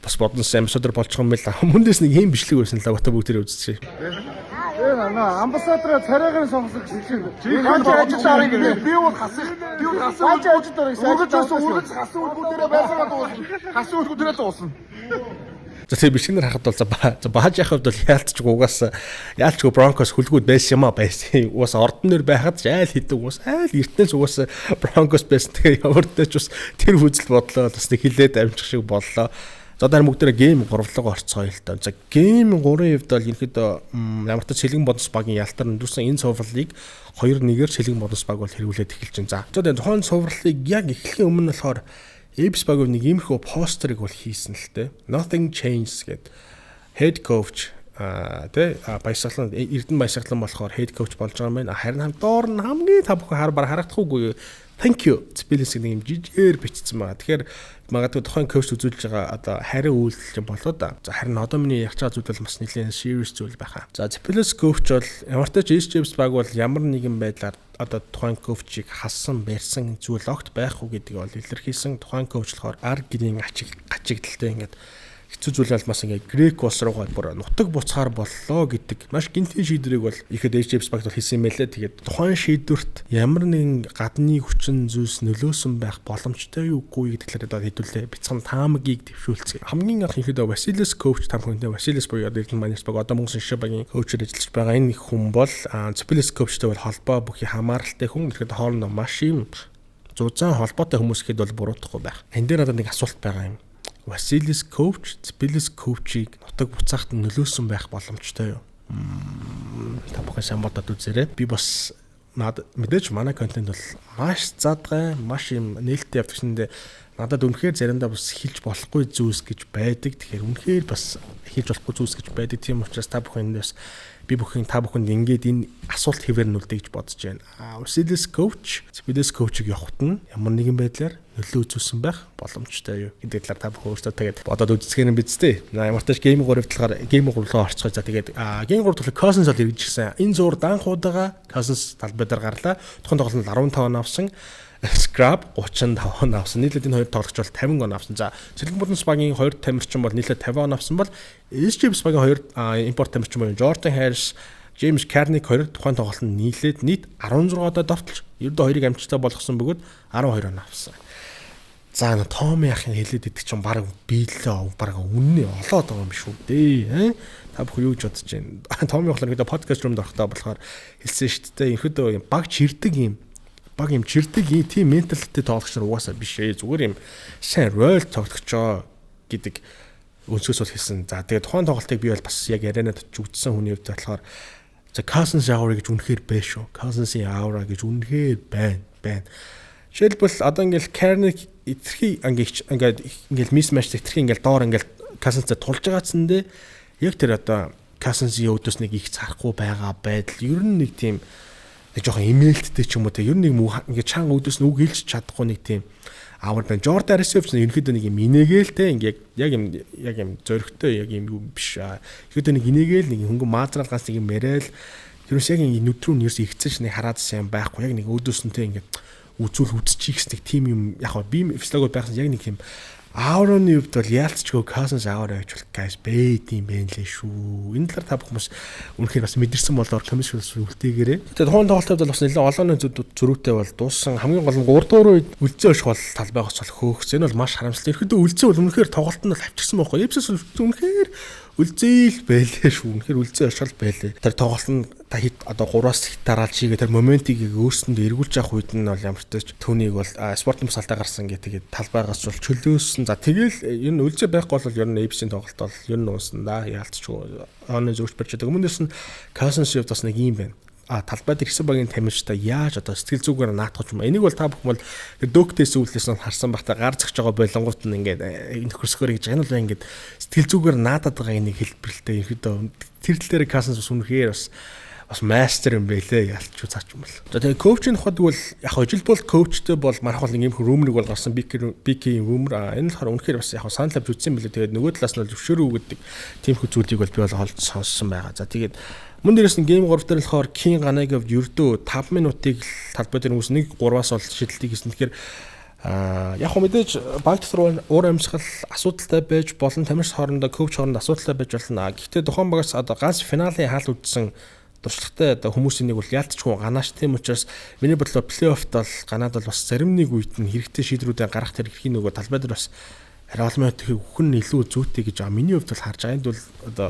бас бодноос амбассадор болчих юм байл. Мөн дээрээс нэг ийм бичлэг байсан л бата бүгдээрээ үзчихье. Амбассадороо царайгаар сонгосон гэсэн. Ганц ажилтнаар ингэ би бол хасан. Ганц ажилтнаар үргэлж хасан үлгүүдэрээ байсаа дуусна. Хасан үлгүүдэрээ л дуусна. За тэр бичлэгнэр харахад бол за бааж яхав бол яалтчгүй угаасаа яалтчгүй Broncos хүлгүүд байсан юм а байсан. Угаасаа ордоноор байхад айл хийдэг угаасаа айл эртнээс угаасаа Broncos байсан. Тэгээ ямар ч ч бас тэр хүзэл бодлоо бас нэг хилээд амжих шиг боллоо. За дараа бүгдээ гейм 3-логоо орцгоё л та. За гейм 3-ын хувьд бол ерөнхийдөө ямар ч Сэлэн бодос багийн ялтар өндөрсөн энэ цувралыг 2-1-ээр Сэлэн бодос баг бол хэрэглээд эхэлж байна. За тухайн цувралыг яг эхлэхийн өмнө болохоор Eps баг нэг иймэрхүү постерыг бол хийсэн л те. Nothing changes гэд head coach тэ баясгалан Эрдэнэ баясгалан болохоор head coach болж байгаа юм байна. Харин доор нь хамгийн та бүхэн харагдахгүй thank you Spillis нэг юм жижигэр бичсэн байгаа. Тэгэхээр магадгүй тухайн коуч үзүүлж байгаа одоо хариу үйлдэл юм болоо да. За харин одоо миний ярьж байгаа зүйл бол бас нэлээд serious зүйл байхаа. За Spillis коуч бол ямар ч East James баг бол ямар нэгэн байдлаар одоо тухайн коучийг хассан барьсан зүйл огт байхгүй гэдгийг бол илэрхийлсэн. Тухайн коуч болохоор ар гэрийн ачигдaltaй ингээд хэцүү зүйл алмаас ингээд грек улс руугаа бүр нутаг буцахаар боллоо гэдэг маш гинтийн шийдвэрийг бол ихэд James Bagт бол хийсэн юм байлээ. Тэгээд тухайн шийдвэрт ямар нэгэн гадны хүчин зүйлс нөлөөсөн байх боломжтой юу үгүй гэдгээр одоо хэдүүлээ бяцхан таамагийг дэвшүүлцгээе. Хамгийн анх ихэд Vasilis коуч тамхинтэй Vasilis буюу Эрдэнэ Манчестер Баг одоо мөнгө шинжлэх багийн коучээр ажиллаж байгаа энэ хүн бол Spillis коучтой бол холбоо бүхий хамааралтай хүн. Тэгэхээр хоорондоо маш юм зузаан холбоотой хүмүүс ихэд бол буруудахгүй байх. Энэ дээр одоо нэг асуулт байгаа юм. Vasilis коуч, Spillis коучийг нутаг буцаахт нөлөөсөн байх боломжтой юу? Та бүхэн сайн бодоод үзээрэй. Би бас мэдээж манай контент бол маш задгай, маш юм нээлттэй явдагчэндээ надад үнэхээр заримдаа бас хэлж болохгүй зүйлс гэж байдаг. Тэгэхээр үнэхээр бас хэлж болохгүй зүйлс гэж байдаг. Тийм учраас та бүхэн бас би бүхэн та бүхэнд ингээд энэ асуулт хэвээр нүлдэ гэж бодож байна. Vasilis коуч, Spillis коучийг явахт нь ямар нэгэн байдлаар нөлөө үзүүлсэн байх боломжтой юу гэдэг талаар та бүхэн өөрсдөө тэгээд бодоод үзсгэн биз дээ. Ямар ч тач гейм 3 талаар гейм 3 руу орцгоо. За тэгээд гейм 3 талаар Cousins бол иргэжсэн. Энэ зур данхуудаага Cousins талбай дээр гарлаа. Тухайн тоглолтод 15 он авсан. Scrub 35 он авсан. Нийлээд энэ хоёр тоглогч бол 50 он авсан. За Сэлгэн багийн хоёр тамирчин бол нийлээд 50 он авсан бол East James багийн хоёр импорт тамирчин буюу Jordan Harris, James Carnick хоёр тухайн тоглолтод нийлээд нийт 16-доо довтлж ердөө хоёрыг амжилттай болгосон бөгөөд 12 он авсан. За Томи ахын хэлээд идэх чинь баг биелээ баг үннээ олоод байгаа юм шүү дээ. Та бүхэн юу гэж бодож байна? Томи болохоор гэдэг подкаст руунд орохдоо болохоор хэлсэн шүү дээ. Ерөөдөө баг чирдэг юм. Баг юм чирдэг тийм менталтэй тоглогч нар угаасаа биш ээ. Зүгээр юм сайн рол тоглогчоо гэдэг өнцгөөс бол хэлсэн. За тэгээд тухайн тоглолтыг би бол бас яг ярианад үзсэн хүний хувьд болохоор за Cousins aura гэж үнэхээр байна шүү. Cousins-ийн aura гэж үнэхээр байна. Жишээлбэл одоо ингээл Carnick этерхий ингээд мисмэч этерхий ингээд доор ингээд Cousins-д тулж байгаацсандээ яг тэр одоо Cousins-ийн өдөөс нэг их царахгүй байгаа байдал ер нь нэг тийм нэг жоохон имэйлттэй ч юм уу те ер нь нэг ингээд чанга өдөөс нь үг хэлж чадахгүй нэг тийм аавар байна. Jordan Harris-өвч ерөнхийдөө нэг юм инээгээл те ингээд яг юм зөрөгтэй яг юм биш. Ерөнхийдөө нэг инээгээл нэг хөнгөн маазраал ганц нэг юм яриад ерөөс яг ингээд нүдрүү нь ерөөс ихцэж нэг хараадсан юм байхгүй. Яг нэг өдөөс нь те ингээд үзчихс нэг тим юм яг би физиологи байсан яг нэг юм аураны хувьд бол яалтчгүй Cousins aura гэж бол guys бэд юм байна лээ шүү. Энэ талаар та бүхэн бас үнэхээр бас мэдэрсэн болоор комисс үлдээгээрээ. Тэгээд тухайн тоглолтод бол бас нэлээд олооны зөрүүтэй бол дууссан. Хамгийн гол нь 3 дугаар үед үлзээ өшх бол талбайгаас бол хөөхс. Энэ бол маш харамсалтай. Ихэдээ үлзээ бол үнэхээр тоглолтод нь авчихсан байхгүй. Эпсэс үнэхээр үлзээл байлээ шүү. Үнэхээр үлзээ өшгөл байлээ. Тэр тоглолт нь та хит одоо 3-аас хит дараалж хийгээ тэр моментиг өөрсөндөө эргүүлж авах үед нь бол ямар ч тач түүнийг бол спортын бусалтай гарсан гэдэг талбайгаас бол чөлөөсөн. За тэгэл ер нь үлзээ байхгүй бол ер нь эпсийн тоглолт бол ер нь уусан да яалтчгүй оны зөвч барьж байгаа. Өмнөөс нь Cousins-ийг бас нэг юм байна. Талбайд ирсэн багийн тамирчтай яаж одоо сэтгэл зүгээр наатгах юм. Энийг бол та бүхэн бол доктэс үүлээс нь харсан бахта гар зогч байгаа болонгууд нь ингээд нөхөрсгөр гэж энэ бол ингээд сэтгэл зүгээр наадаад байгаа энийг хэлбэрлэлтэй ерөөдөө тэр тал дээр Cousins бас үнэхээр бас мастер юм байлээ ялч цаач юм бол. За тэгээ коучийн хад бол яг жил бол коучтэй бол манайх бол нэг юм румрыг бол гарсан BK-ийн румр. Энэ болохоор үнэхээр бас яг санал авч үзсэн билээ. Тэгээд нөгөө талаас нь бол зөвшөөрөө гэдэг тиймэрхүү зүйлийг бол би бол олж сонссон байгаа. За тэгээд мөн дээрээс нь гейм 3 дээр болохоор King Ganagov ердөө 5 минутыг талбай дээр үүс 1-3-аас бол шидэлтийг хийсэн. Тэгэхээр яг мэдээж баг дотор уур амьсгал асуудалтай байж болон тамирч хоорондоо коуч хоорондоо асуудалтай байж болно. Гэхдээ тухайн багаас одоо ганц финалийн хаалт үзсэн туршлагатай одоо хүмүүсийн нэг бол яалтчгүй ганааш тийм учраас миний бодлоор плей-оффт бол ганаад бол бас зарим нэг үед нь хэрэгтэй шийдрүүдээ гаргах тэрхий нөгөө талбай дээр бас ролментийг өгөх нь илүү зүйтэй гэж миний хувьд бол харж байгаа. Энд бол одоо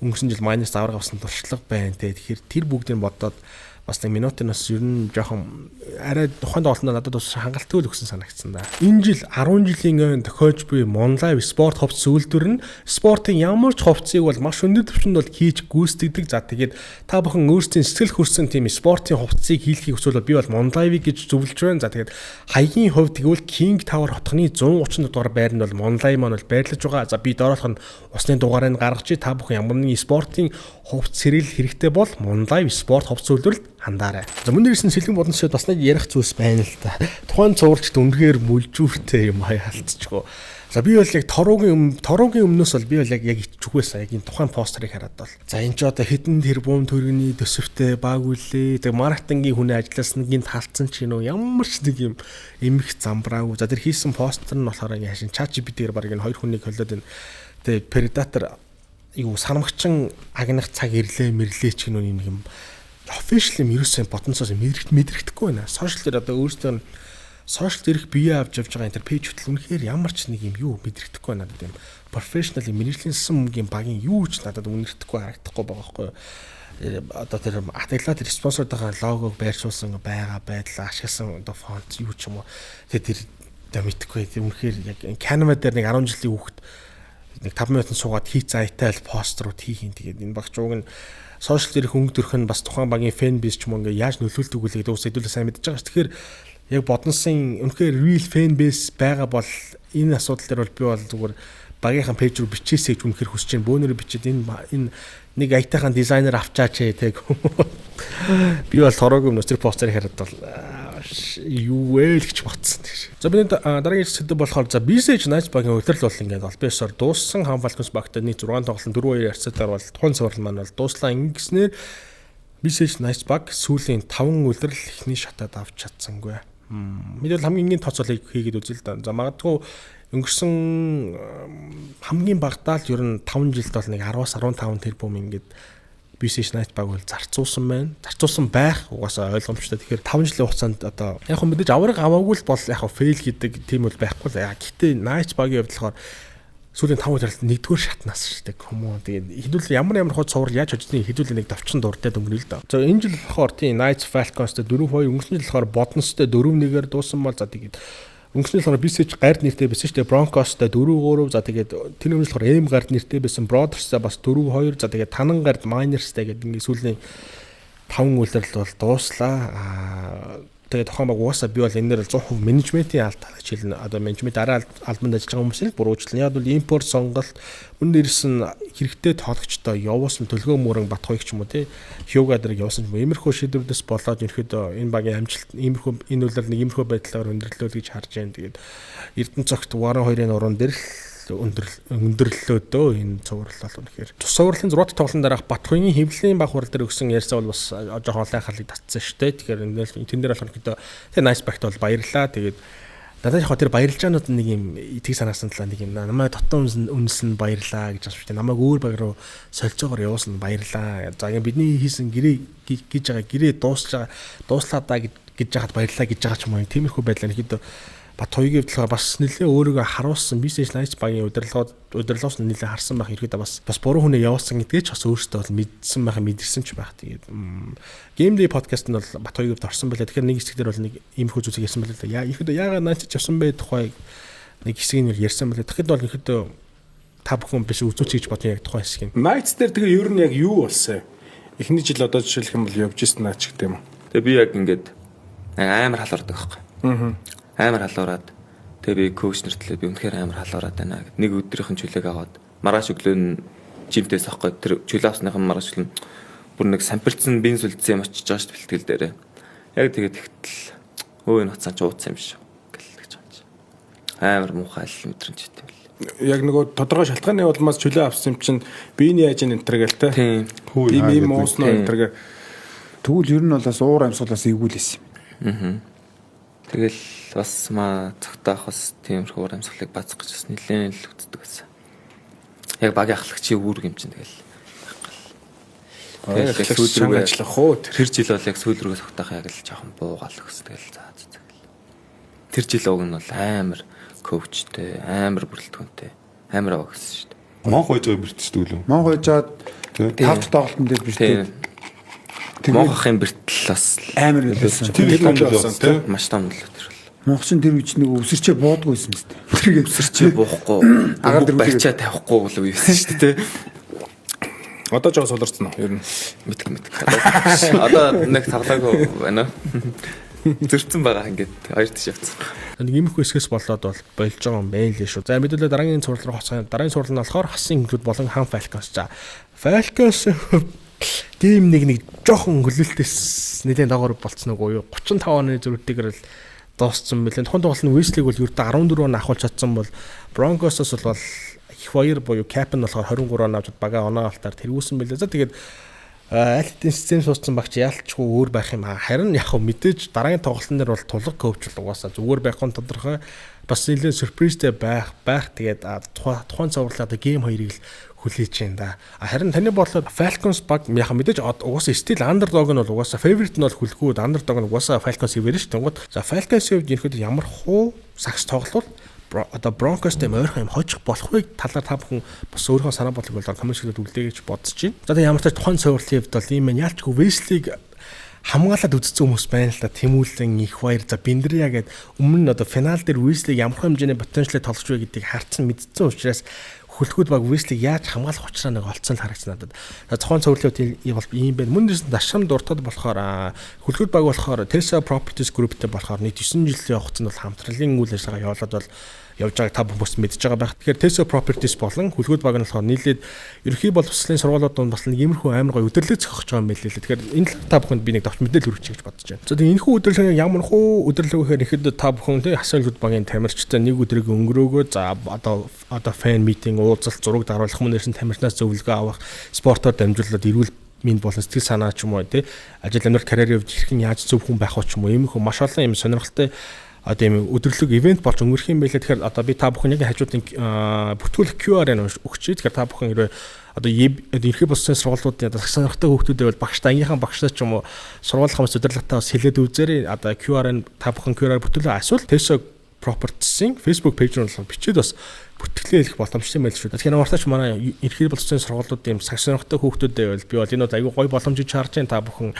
өнгөрсөн жил майнус авраг авсан туршлага байна те. Тэгэхээр тэр бүгдийг бодоод бас нэг минутын бас ер нь жоохон арай тухайн тоглолтод надад бас хангалттай өгсөн санагдсан да. Энэ жил 10 жилийн тохиож буй Monlive спорт хувцас үйлдвэр нь спортын ямар ч хувцсыг бол маш өндөр түвшинд бол хийж гүйцэтгэдэг. За тэгээд та бүхэн өөрсдийн сэтгэл хүрсэн тийм спортын хувцсыг хийлгэхийг хүсвэл би бол Monlive гэж зөвлөж байна. За тэгээд хаягийн хувьд тэгвэл King Tower хотхны 130 дугаар байр нь бол Monlive маань бол байрлаж байгаа. За би доорх нь усны дугаарыг гаргаж та бүхэн ямар нэгэн спортын хувцс хэрэг хэрэгтэй бол Monlive спорт хувцас үйлдвэрлэлд хандаарай. За мөн дээрээс нь сэлгэн бодонсод бас нэг ярих зүйлс байна л да. Тухайн цувралчд үнэхээр мүлжүүртэй юм хаалтчихгүй. За би бол яг торуугийн өмнөөс бол би бол яг ичгүйсэн яг энэ тухайн постерыг хараад бол. За энэ ч одоо хэдэн тэрбум төгрөгийн төсөвтэй баг үлээ. Тэг маркетингийн хүний ажиллаас нэг гинт халтсан ч юм уу ямар ч нэг юм эмх замбраагүй. За тэр хийсэн постэр нь болохоор ингэ хашин ChatGPT-гээр баг энэ хоёр хүнийг холиод энэ тэг Predator юу санамгчин агнах цаг ирлээ мэрлээ ч гэнэ юм official юм ерөөсөө ботонцоос мэдрэхдэггүй байна. Сошиал дээр одоо өөрсдөө сошиал дээрх бие авч явж байгаа интерпейж хөтөл үнэхээр ямар ч нэг юм юу мэдрэхдэггүй надад юм профешнл мэрэгжлэнсэн мөнгөний багийн юу ч надад үнэрдэхгүй харагдахгүй байгаа байхгүй одоо тэр аталаад спонсордоо логог байршуулсан байгаа байдал ашигласан одоо фонт юу ч юм уу тэр мэдхгүй үнэхээр яг Canva дээр нэг 10 жилийн хүүхэд нэг 5 минутын суугаад хийц айтайл постерууд хийх юм тэгээд энэ багч ууг нь сошиал дээрх өнгө төрх нь бас тухайн багийн фэн бейс ч юм ингээ яаж нөлөөлдөг үлээ гэдэг ус хэдүүлээ сайн мэдж байгаа ш. Тэгэхээр яг бодносын үнэхээр real fan base байгаа бол энэ асуудал дээр бол би бол зүгээр багийнхан пэйж рүү бичээсэй гэж үнэхээр хүсэж байна. Бөөнөрөө бичээд энэ нэг айтайхан дизайнер авчаач тэг. Би бол тороогүй өнөөдөр постерыг хараад бол юу вэ гэж бодсон тийм. За бидний дараагийн сэдв болохоор за BSH Nice багийн удирдал бол ингээд албаасаар дууссан Хам Falcons багтаа нэг 6 тоглолт 4-2 ярцсаар бол тухайн цуврал маань бол дууслаа ингэснээр BSH Nice баг сүүлийн 5 удирдал ихний шатаад авч чадсангүй. Мэдвэл хамгийн энгийн тооцоолыг хийгээд үзэл да. За магадгүй өнгөрсөн хамгийн багтаа л ер нь 5 жилд бол нэг 10-аас 15 тэрбум ингээд BSH Nice баг бол зарцуулсан байна. Зарцуулсан байх угаасаа ойлгомжтой. Тэгэхээр 5 жилийн хугацаанд одоо яг хөө мэдээж авраг аваагүй л бол яг хөө фейл гэдэг тийм үл байхгүй л. Гэхдээ Nice багийн хувьд болохоор сүүлийн 5 удирдалд нэгдүгээр шатнаас шүү дээ. Хүмүүн тэгээд хэдүүл ямар хоо цуврал яаж хождгийг хэдүүл нэг давчин дурдаад өнгөрөө л да. За энэ жил болохоор тийм Nice Falcons-тэй 4-2 өнгөрсөн жил болохоор Bodens-тэй 4-1-ээр дууссан бол за тэгээд өнгөрсөн жил болохоор BSH гард нэртэй байсан шүү дээ. Broncos-тэй 4-3 за тэгээд тэр өмнө болохоор M гард нэртэй байсан Brothers-тэй бас 4-2 за тэгээд Танан гард Miners-тэй гэдэг ингээд сүүлийн 5 удирдал бол дууслаа. Тэгээд тухайн баг угаасаа би бол энэ дээр 100% менежментийн алдаа хичээлнэ. Одоо менежмент арай албанд ажиллаж байгаа хүмүүсийн буруучлал. Яг бол импорт сонголт мөн дээрс нь хэрэгтэй тоологчдоо явуулсан төлгөө мөрөн бат хоёрч юм уу тий. Хьюга дээр явуулсан юм. Иймэрхүү шийдвэрдээс болоод ерөөдөө энэ багийн амжилт иймэрхүү энэ үйлдэл нэг иймэрхүү байдлаар өндөрлөө гэж харж байна. Тэгээд Эрдэнэ цогт Warren 2-ын уран дээр өндөрлөлөө дөө энэ цуврал бол үнэхээр тус цувралын 6 дахь тоглолтын дараах Батхуйгийн хэвлэлийн баг хурал дээр өгсөн ярьцаа бол бас жоохон олайхалыг татсан шүү дээ. Тэгэхээр энэ тэн дээр болохоор тэгээ Nice багт бол баярлаа. Тэгээд надад яг тэр баярлж байгаанууд нэг юм итгий санаасан талаа нэг юм намайг дотон үнс нь баярлаа гэж байна. Намайг өөр баг руу сольж байгаагаар явуулсан баярлаа. За ингэ бидний хийсэн гэрээ гэж байгаа гэрээ дууслаа даа гэж яхад баярлаа гэж байгаа ч юм уу. Тиймэрхүү байдлаар хэд Бат хоёрын хувьд бас нэлээ өөрийгөө харуулсан BSH Nice багийн удирдлагаас нэлээ харсан байх ирэхэд бас буруу хүнээ явуулсан гэдгээ ч бас өөртөө бол мэдсэн байх мэдэрсэн ч байх. Тэгээд Game Day podcast нь бол Бат хоёрын хувьд орсон байлаа. Тэгэхээр нэг хэсэг дээр бол нэг иймэрхүү зүйлийг ярьсан байлаа. Ихэд яагаад Nice ч явсан бэ тухай нэг хэсгийг нь ярьсан байлаа. Тэгэхэд бол ихэд та бүхэн биш үзүүч гэж бодсон яг тухайн хэсгийг. Nice дээр тэгээ ер нь яг юу болсон? Эхний жил одоо жишээлх юм бол явж ирсэн наач гэдэг юм. Тэгээ би яг ингээд амар халуурдаг байхгүй. Амар халуураад тэгээ би коуч нартлээ би үнэхээр амар халуураад байна гэд. Нэг өдрийнхэн чөлөөг аваад маргааш өглөө нь жимтээс авахгүй тэр чөлөө авсныхан маргааш өглөө бүр нэг сампилцсан бенз үлдсэн юм очиж байгаа шүү бэлтгэл дээрээ. Яг тэгээд тэгтэл өө энэ хацаа ч ууцсан юм шиг гэж байгаа юм чи. Амар муухай л мэдрэмж өгдөг л. Яг нөгөө тодорхой шалтгааны улмаас чөлөө авсан юм чинь биений яаж энтер гээл те. Ийм муусноо энтер гээ. Тэгвэл ер нь бол бас уур амьсгалаас эвгүүлсэн юм. Тэгэл бас цогтоох бас тиймэрхүү уур амьсгалыг бацах гэж бас нэлээд л үздэг гэсэн. Яг багийн ахлагчийн үүрэг юм чинь тэгэл. Тэгээд сүүлрүүгээ ажиллах уу? Тэр жил бол яг сүүлрүүгээ цогтоох яг л жоохон буугаал өгс тэгэл заа тэгэл. Тэр жил уг нь бол амар коучтэй, амар бүрэлдэхүүнтэй, амар аваа гэсэн шүү дээ. Монго хойж байгаа бэртсдэг үлээ. Монго хойжаад тавч тоглолтын дээр бэртдэг. Монхын бэртэл бас амар байлсан. Тэр маш том л тэр бол. Монхчин тэр үуч нэг өсөрчөө буудгүйсэн юм шүү дээ. Тэр өсөрчөө буухгүй. Агаар дээр барьчаа тавихгүй л үе байсан шүү дээ. Одоо жоо суларцсан уу? Ер нь мэдг. Одоо нэг тоглоогүй байна. Зөрчсөн байгаа ингээд хоёр тийш явцсан. Нэг иймэрхүү хэсгээс болоод бол болж байгаа юм байна лээ шүү. За мэдээлэл дараагийн цуврал руу хоцгоо. Дараагийн цуврал нь болохоор хасын хэмжүүд болон Хам Falcons. За Falcons гейм нэг жоохон хөлөлтөөс нэлээд доогоор болцсон уу юу? 35 оны зөрүүтэйгээр л дууссан мэлээ. Тухайн тоглолт нь Wesley-г бол ердөө 14 он авахулж чадсан бол Broncos-оос бол их баяр буюу Cap нь болохоор 23 он авч бага оноо алтаар тэргүүлсэн мэлээ. За тэгээд аль хэдийн систем суудсан багч яалтчгүй өөр байх юм аа. Харин яг мэдээж дараагийн тоглолтын дээр бол тулга коуч л угаасаа зүгээр байх нь тодорхой. Бас нэлээд сюрпризтэй байх. Тэгээд тухайн цовруулаад гейм 2-ыг л хүлээж байна да. Харин таны бодлоод Falcons баг яг мэдээж угаасаа стил underdog нь бол угаасаа favorite нь бол хүлгүүд underdog нь угаасаа Falcons ивэр ш. Тэнгууд за Falcons-ийн хувьд ерөөд ямар хуу сагс тоглолт одоо Broncos-тэй ойрхон юм хожих болохыг талаар та бүхэн бас өөрийнхөө санаа бодлыг бол комментчлээд үлдээе гэж бодож байна. За тэгээ ямар ч тухайн цовруулын хувьд бол ийм байна. Ялчгүй Wesley-г хамгаалаад үзсэн хүмүүс байна л да. Тэмүүлэн их баяр за Биндрия гээд өмнө нь одоо финал дээр Wesley ямар хэмжээний потенциал тоглож вэ гэдгийг харцсан мэдсэн учраас хөлтгүүд баг Wesley яаж хамгаалах учраа нэг олцсон л харагдсан надад. Зохион цовруулын бол ийм байна. Мөн дэс дашам дуртад болохоор хөлтгүүд баг болохоор Tesla Properties Group-тэй болохоор нийт 9 жилийн хугацаанд бол хамтралын үйл ажиллагаа явуулаад бол явж байгааг та бүхэн мэдж байгаа байх. Тэгэхээр Tesla Properties болон хөлгүүд баг нь болохоор нийлээд ерөнхий боловсролын сургуулиуд донд бас нэг иймэрхүү амар гоё өдөрлөг зохиож байгаа юм байл л. Тэгэхээр энэ та бүхэнд би нэг товч мэдээлэл хүргэчих гэж бодож байна. За тэгээ энэхүү өдөрлөг ямар хуу өдөрлөг гэхээр ихэд та бүхэн тий хасаалгууд багийн тамирчтай нэг өдрийг өнгөрөөгөө за одоо фэн митинг уулзалт зураг даруулах мөн нэрсэн тамирчнаас зөвлөгөө авах спортоор дамжуулаад эрүүл минь болон сэтгэл санаа ч юм уу тий ажил амьдрал карьерийн хувьд хэрхэн яаж зөв хүн байх вэ ч юм уу иймэрхүү маш олон юм сонирхолтой одоо юм өдөрлөг ивент болж өнгөрөх юм байлаа. Тэгэхээр одоо би та бүхэн яг хажуудын бүртгүүлэх QR-ыг өгч. Тэгэхээр та бүхэн хэрвээ одоо ерхий боловсролын сургуулиудын одоо сонирхолтой хүүхдүүдээ бол багштай ангийнхаа багштай ч юм уу сургуулах хамт удирдлагатаа бас хэлээд үзээрэй. Одоо QR-ыг та бүхэн QR бүтээлээ асуул. Tesla Properties-ийн Facebook page-аар бол бичээд бас бүртгэлээ хэлэх боломжтой байл шүү. Тэгэхээр намартаач манай ерхий боловсролын сургуулиудын сонирхолтой хүүхдүүдээ бол би бол энэ бол аюу гой боломжийг харж байна. Та бүхэн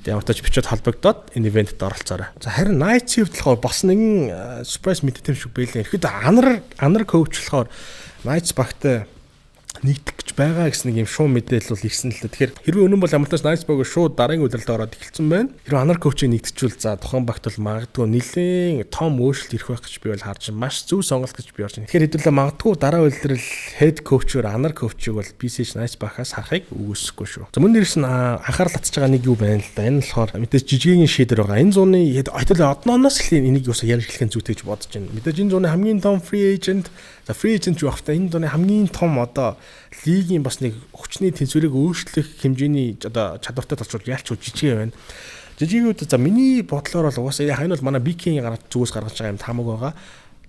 ямартаач бичээд холбогдоод энэ ивентэд оролцоорой. За харин Knights-ийн хувьд болохоор бас нэгэн surprise мэдээтэй юм шиг байлаа. Ихэд анар коуч болохоор Knights багтай нэгдэх гэж байгаа гэсэн нэг юм шууд мэдээлэл бол ирсэн л дээ. Тэгэхээр хэрвээ өнөө бол амтнаас Knights баг шууд дараагийн удирдлагад ороод эхэлсэн байна. Хэрвээ анар коучийг нэгтгэжүүл за тухайн багт бол магадгүй нэлээд том өөрчлөлт ирэх байх гэж би бол харж байна. Маш зөв сонголт гэж би орж байна. Тэгэхээр хэдүүлээ магадгүй дараа удирдал head coach-оор анар коучийг бол BCH Knights багаас харахыг үгүйсэхгүй шүү. За мөн дээрс нь анхаарал татж байгаа нэг юу байна л да. Энэ болохоор мэдээж жижигхэн шийдвэр байгаа. Энэ зууны хэдүүлээ одноноос эхлээ энийг юусаа ярьж эхлэх зүйтэй гэж бодож байна. Мэдээж энэ зууны хамгийн том free agent юу ахта энэ дууны хамгийн том одоо лигийн бас нэг хүчний тэнцвэрийг өөрчлөх хэмжээний одоо чадвартай толчууд ялч жижиг байна. Жижигүүд за миний бодлоор бол угаасаа энэ бол манай BK-ийн зүгээс гаргаж байгаа юм тамаг байгаа.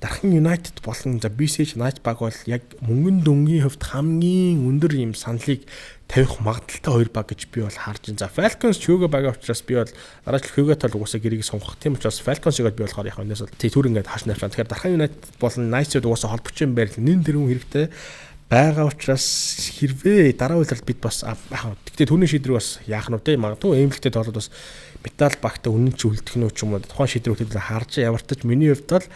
Дархан United болон за BCH Knights баг бол яг мөнгөн дөнгөний хувьд хамгийн өндөр юм саналыг тавих магадaltaй хоёр баг гэж би бол харж байна. За Falcons Hugo баг учраас би бол дараач Hugo тал угаасаа гэрийг сонгох тийм учраас Falcons-ыг би болохоор яг энэс бол түр ингээд хаш навчаа. Тэгэхээр Дархан United болон Knights-д угаасаа холбогчийн байр нэн тэрүүн хэрэгтэй байгаа учраас хэрвээ дараа үйлрэлд бид бас тэгтээ түүний шийдвэр бас яах нь вэ? Магадгүй эмгэлтэй тоглоод бас металл багтаа үнэн чи үлдэх нь ч юм уу тухайн шийдвэрүүд харж явартаж миний хувьд бол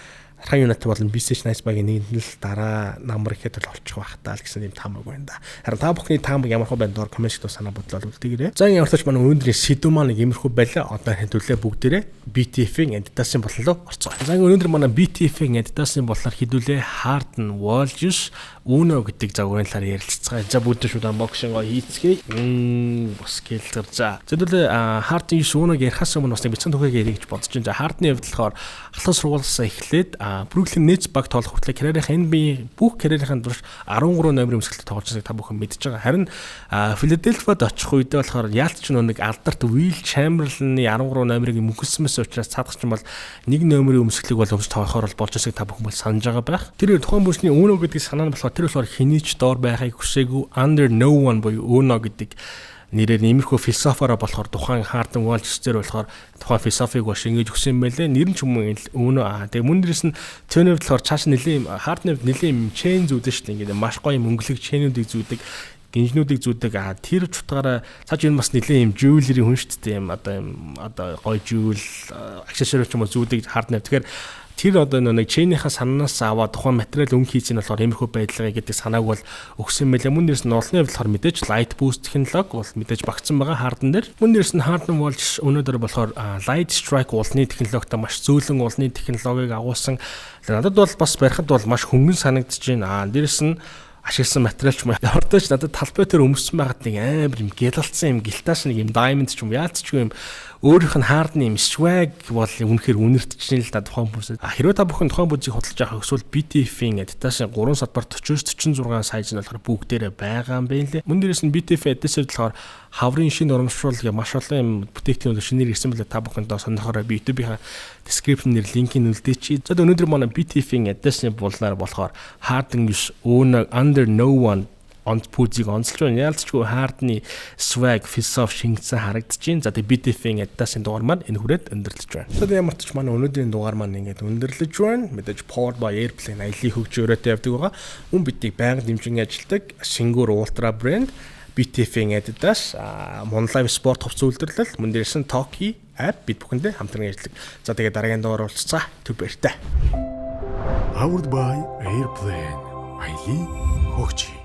Дархан United болон BCH Knights багийн нэгэн л дараа намар ихэд л олчих байх таа л гэсэн юм таамаг байна да. Харин та бүхний таамаг ямар хөө байна доор комментд санаа бодлоо үлдээгээрэй. За ямар ч манай өнөөдрийн сэдв маань нэг иймэрхүү байлаа. Одоо хэдүүлээ бүгдээрээ BTF-ийн Adidas-ын боллоо орцгоо. За өнөөдөр манай BTF-ийн Adidas-ын боллоор хэдүүлээ Harden Walsh Uno гэдэг загварын талаар ярилцгаая. За бүгд шууд unboxing хийцгээе. Бас гэлтэр за. Хэдүүлээ Harden Uno-г ярихаас өмнө бас нэг бицэн тухайг ярих гэж бодож байна. За Harden-ийн хувьд болохоор ахлах сургуулиасаа эхлээд Brooklyn Nets баг тоглох хүртэл карьерийнхаа NBA бүх карьерийнхаа турш 13 номерын өмсгөлд тоглож байгааг та бүхэн мэдж байгаа. Харин Philadelphia-д очих үедээ болохоор яалтч нэг алдарт Will Chamberlain-ы 13 номерыг мөнгөсмэс учраас цаадах ч юм бол нэг номерын өмсгөлийг бол өмсөж тоглохоор болж байгааг та бүхэн бол санаж байгаа байх. Тэр тухайн бүрсний Uno гэдэг санаа нь болохоор тэр болохоор хинийч доор байхыг хүсээгүй under no one буюу Uno гэдэг нэрээр иймэрхүү философиороо болохоор тухайн Harden Walsh дээр болохоор тухайн философиг бас ингэж өгсөн юм байлээ. Нэр нь ч юм уу Uno тэгээ мөн дээрс нь Tony-д болохоор цааш нэлийн Harden-д нэлийн chain зүүдэг шүү дээ. Ингээд маш гоё мөнгөлөг chain-үүдийг зүүдэг, гинжнүүдийг зүүдэг. Тэр чутгаараа цааш энэ бас нэлийн юм jewelry хүн шүү дээ. Юм одоо гоё jewel accessory ч юм уу зүүдэг Harden. Тэгэхээр тэр одоо нэг chain-ийнхаа санаанаас аваад тухайн материал өнгө хийж нь болохоор иймэрхүү байдлаа гэдэг санааг бол өгсөн байлаа. Мөн дээрс нь олонний хувьд болохоор мэдээж light boost технологи бол мэдээж багцсан байгаа Harden дээр. Мөн дээрс нь Harden Walsh өнөөдөр болохоор light strike уулны технологитой маш зөөлөн уулны технологиг агуулсан. Надад бол бас барихад бол маш хөнгөн санагдаж байна. Дээрс нь ашигласан материал ч юм яортооч надад талбай дээр өмссөн байгаад нэг амар юм гялалцсан юм гилтаас нэг юм diamond ч юм яалтчгүй юм өөрийнх нь хаардны юм swag бол үнэхээр үнэртэж л да тухайн хүмүүсээ хэрвээ та бүхэн тухайн бүжийг хөдөлж авах эсвэл BTF-ийн Adidas-ын 3 садбар 40-46 сайз нь болохоор бүгдээрээ байгаа юм байна лээ. Мөн дээрээс нь BTF Adidas-ээр болохоор хаврын шинэ урамшруулал маш олон юм бүтээгдэхүүн шинээр ирсэн байлаа та бүхэн доо сонирхороо би YouTube-ийн description-ээр линкийг үлдээчихье. За өнөөдөр манай BTF-ийн Adidas-ны булнаар болохоор Harden 9 owner under no one пүүзийг онцолж байна. Яалтчгүй хаардны swag philosophy шингэсэн харагдаж байна. За тэгээ BTF-ийн Adidas-ын дугаар маань энэ хүрээд өндөрлөж байна. За тэгээ ямар ч манай өнөөдрийн дугаар маань ингээд өндөрлөж байна. Мэдээж Powered by Airplane аялын хөгжөөрөөтэй явдаг байгаа. Мөн биднийг байнга дэмжин ажилладаг Singur Ultra брэнд BTF-ийн Adidas, Monlive Sport хувцас үйлдвэрлэл, мөн дээрээс нь Toki app бид бүхэндээ хамтран ажилладаг. За тэгээ дараагийн дугаар уулзцаа. Түр баяртай. Powered by Airplane. Аялын хөгжий.